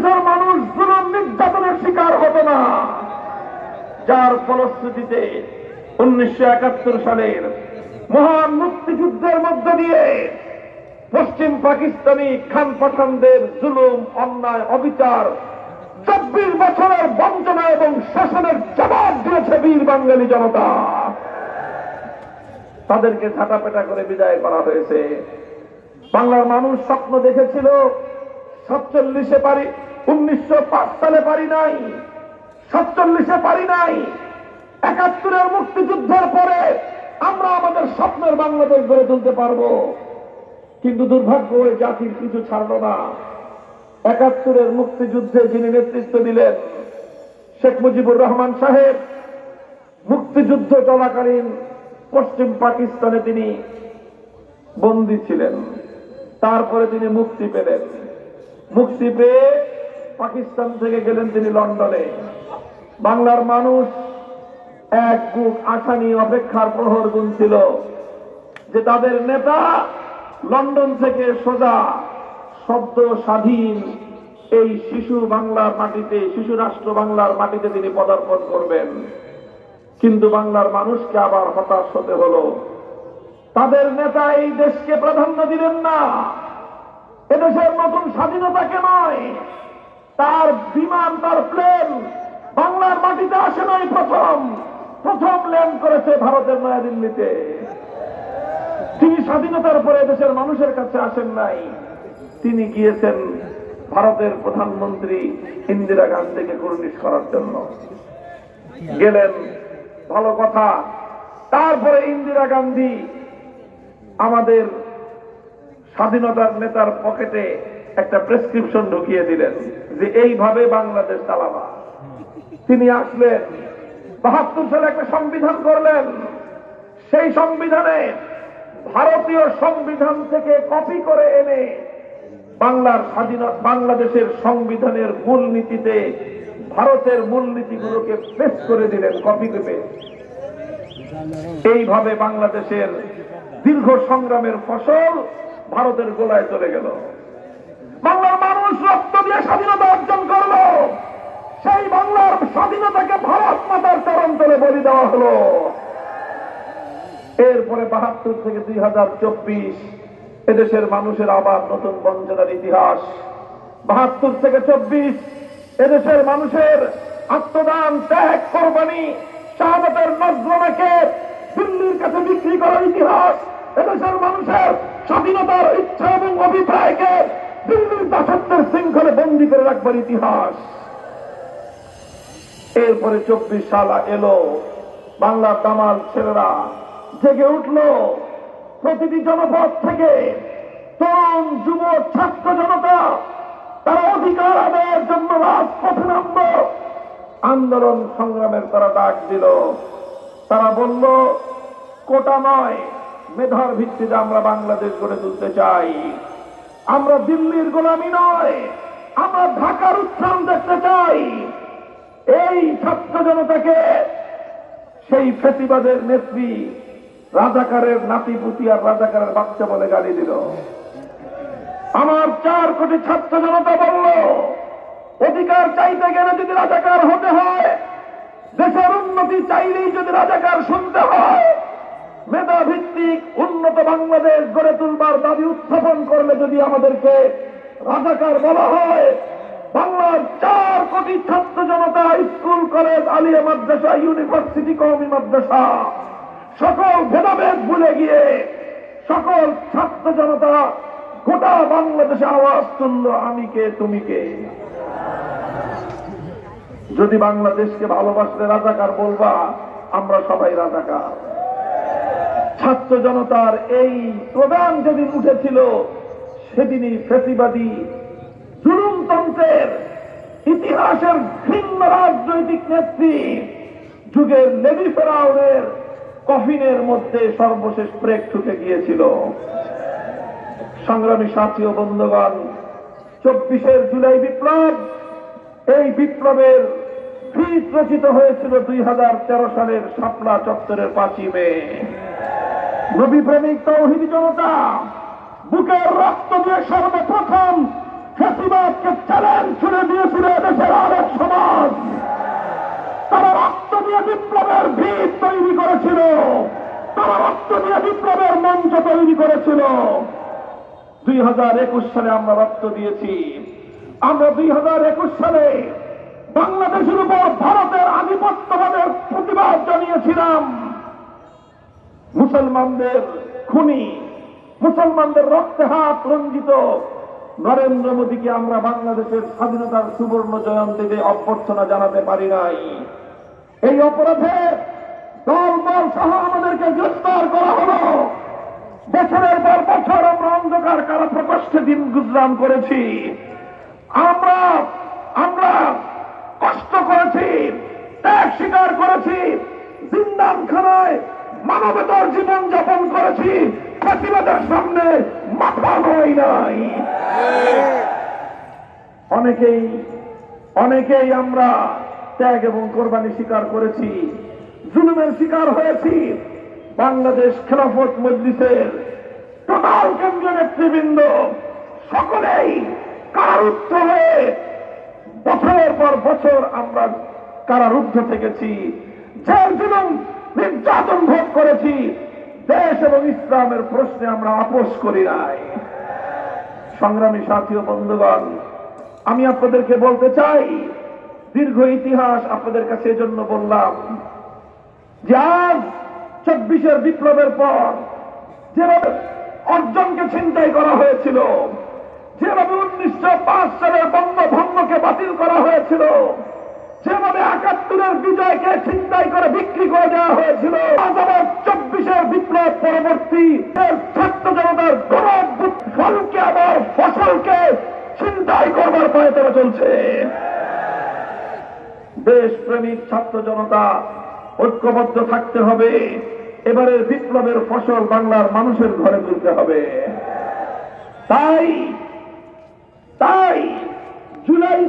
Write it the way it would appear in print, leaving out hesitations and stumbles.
এদেশের মানুষ জুলুম নির্যাতনের শিকার হতো না, যার ফলশ্রুতিতে 1971 সালের মহান মুক্তিযুদ্ধের মধ্য দিয়ে পশ্চিম পাকিস্তানি খান পাঠানদের জুলুম, অন্যায়, অবিচার, 24 বছরের বঞ্চনা এবং শাসনের জবাব দিয়েছে বীর বাঙালি জনতা। তাদেরকে ঝাঁটাপেটা করে বিদায় করা হয়েছে। বাংলার মানুষ স্বপ্ন দেখেছিল 47-এ পারি, 1905 সালে পারি নাই, 47-এ পারি নাই, 71-এর মুক্তিযুদ্ধের পরে আমরা আমাদের স্বপ্নের বাংলাদেশ গড়ে তুলতে পারবো। কিন্তু দুর্ভাগ্য ওই জাতির কিছু ছাড়ল না। 71-এর মুক্তিযুদ্ধে যিনি নেতৃত্ব দিলেন, শেখ মুজিবুর রহমান সাহেব, মুক্তিযুদ্ধ চলাকালীন পশ্চিম পাকিস্তানে তিনি বন্দী ছিলেন। তারপরে তিনি মুক্তি পেলেন। মুক্তি পেয়ে পাকিস্তান থেকে গেলেন তিনি লন্ডনে। বাংলার মানুষ এক বুক আশা নিয়ে অপেক্ষার প্রহর গুনছিল যে তাদের নেতা লন্ডন থেকে সোজা শব্দ স্বাধীন এই শিশু বাংলার মাটিতে, শিশু রাষ্ট্র বাংলার মাটিতে তিনি পদার্পণ করবেন। কিন্তু বাংলার মানুষকে আবার হতাশ হতে হলো। তাদের নেতা এই দেশকে প্রাধান্য দিলেন না, এদেশের নতুন স্বাধীনতাকে নয়, তার বিমান, তার প্লেন বাংলার মাটিতে আসে নাই। প্রথম ল্যান্ড করেছে ভারতের নয়াদিল্লিতে। তিনি স্বাধীনতার পরে দেশের মানুষের কাছে আসেন নাই, তিনি গিয়েছেন ভারতের প্রধানমন্ত্রী ইন্দিরা গান্ধীকে কুর্নিশ করার জন্য। গেলেন, ভালো কথা। তারপরে ইন্দিরা গান্ধী আমাদের স্বাধীনতার নেতার পকেটে একটা প্রেসক্রিপশন ঢুকিয়ে দিলেন যে এইভাবে বাংলাদেশ চালাবা। তিনি আসলেন, 72 সালে একটা সংবিধান করলেন। সেই সংবিধানে ভারতীয় সংবিধান থেকে কপি করে এনে বাংলার স্বাধীনতা, বাংলাদেশের সংবিধানের মূলনীতিতে ভারতের মূলনীতিগুলোকে পেশ করে দিলেন, কপি করে। এইভাবে বাংলাদেশের দীর্ঘ সংগ্রামের ফসল ভারতের গোলায় চলে গেল। বাংলার মানুষ রক্ত দিয়ে স্বাধীনতা অর্জন করলো, সেই বাংলার স্বাধীনতাকে ভারত মাতার চরণ তলে বলি দেওয়া হলো। এরপরে 72 থেকে 2024 এদেশের মানুষের আবার নতুন বঞ্চনার ইতিহাস। 72 থেকে 24 এদেশের মানুষের আত্মদান, ত্যাগ, কোরবানি, শাহাদাতের নজরানাকে দিল্লির কাছে বিক্রি করার ইতিহাস। এদেশের মানুষের স্বাধীনতার ইচ্ছা এবং অভিপ্রায়কে দিল্লির দাসত্বের শৃঙ্খলে বন্দী করে রাখবার ইতিহাস। এরপরে 24 সাল এলো, বাংলার দামাল ছেলেরা জেগে উঠল। প্রতিটি জনপদ থেকে তরুণ, যুব, ছাত্র জনতা তারা অধিকার আদায়ের জন্য রাজপথে নামল। আন্দোলন সংগ্রামের তারা ডাক দিল। তারা বলল, কোটা নয়, মেধার ভিত্তিতে আমরা বাংলাদেশ গড়ে তুলতে চাই। আমরা দিল্লির গোলামি নয়, আমরা ঢাকার উত্থান দেখতে চাই। এই ছাত্র জনতাকে সেই ফেসিবাদের নেত্রী রাজাকারের নাতিপুতি আর রাজাকারের বাচ্চা বলে গালি দিল। আমার 4 কোটি ছাত্র জনতা বলল, অধিকার চাইতে গেলে যদি রাজাকার হতে হয়, দেশের উন্নতি চাইলেই যদি রাজাকার শুনতে হয়, মেধা ভিত্তিক উন্নত বাংলাদেশ গড়ে তুলবার দাবি উত্থাপন করলে যদি আমাদেরকে রাজাকার বলা হয়, বাংলার 4 কোটি ছাত্র জনতা, স্কুল, কলেজ, আলিয়া মাদ্রাসা, ইউনিভার্সিটি, কওমি মাদ্রাসা, সকল ভেদাভেদ ভুলে গিয়ে সকল ছাত্র জনতা গোটা বাংলাদেশে আওয়াজ তুলল, আমি কে, তুমি কে। যদি বাংলাদেশকে ভালোবাসলে রাজাকার বলবা, আমরা সবাই রাজাকার। ছাত্র জনতার এই প্রধান যেদিন উঠেছিল, সেদিনই ফ্যাসিবাদী জুলুমতন্ত্রের ইতিহাসের ঘৃণ্য রাজনৈতিক নেত্রী যুগের লেডি ফেরাউনের কফিনের মধ্যে সর্বশেষ ব্রেক ঠুকে গিয়েছিল। সংগ্রামী সাথী ও বন্ধুগণ, 24 জুলাই বিপ্লব, এই বিপ্লবের ভিত রচিত হয়েছিল 2013 সালের শাপলা চত্বরের 5 মে। নবী প্রেমিক তৌহিদি জনতা বুকের রক্ত দিয়ে সর্বপ্রথম ফ্যাসিবাদকে চ্যালেঞ্জ ছুড়ে দিয়ে বিপ্লবের ভিত তৈরি করেছিল, তারা রক্ত দিয়ে বিপ্লবের মঞ্চ তৈরি করেছিল। 2021 সালে আমরা রক্ত দিয়েছি। আমরা 2021 সালে বাংলাদেশের উপর ভারতের আধিপত্যবাদের প্রতিবাদ জানিয়েছিলাম। মুসলমানদের খুনি, মুসলমানদের রক্তে হাত রঞ্জিত নরেন্দ্র মোদীকে আমরা বাংলাদেশের স্বাধীনতার সুবর্ণ জয়ন্তীতে অভ্যর্থনা জানাতে পারি নাই। এই অপরাধে দলবল সহ আমাদেরকে গ্রেফতার করা হলো। বছরের পর বছর আমরা অন্ধকার কারা প্রকোষ্ঠে দিন গুজরান করেছি। আমরা কষ্ট করেছি, ত্যাগ স্বীকার করেছি, জিন্দানখানায় মানবতার জীবন যাপন করেছি, প্রতিবাদের সামনে মাথা নয় নাই। অনেকেই আমরা ত্যাগ এবং কোরবানি স্বীকার করেছি, জুলুমের শিকার হয়েছি। বাংলাদেশ খেলাফত মজলিসের টোটাল কেন্দ্রীয় নেতৃবৃন্দ সকলেই কারারুদ্ধ হয়ে বছরের পর বছর আমরা কারারুদ্ধ থেকেছি, জেল জুলুম নির্যাতন ভোগ করেছি। দেশ এবং ইসলামের প্রশ্নে আমরা আপোষ করি নাই। সংগ্রামী সাথী ও বন্ধুগণ, আমি আপনাদেরকে বলতে চাই, দীর্ঘ ইতিহাস আপনাদের কাছে এজন্য বললাম যে আজ 24 বিপ্লবের পর যেভাবে অর্জনকে ছিনতাই করা হয়েছিল, যেভাবে 1905 সালের বঙ্গভঙ্গকে বাতিল করা হয়েছিল, যেভাবে 71 বিজয়কে ছিনতাই করে বিক্রি করে দেওয়া হয়েছিল, আজ আবার 24 বিপ্লব পরবর্তী ছাত্র জনতার গৌরব ফলকে আবার ফসলকে ছিনতাই করবার পায়তারা চলছে। দেশপ্রেমিক ছাত্র জনতা ঐক্যবদ্ধ থাকতে হবে। এবারের বিপ্লবের ফসল বাংলার মানুষের ঘরে তুলতে হবে। তাই জুলাই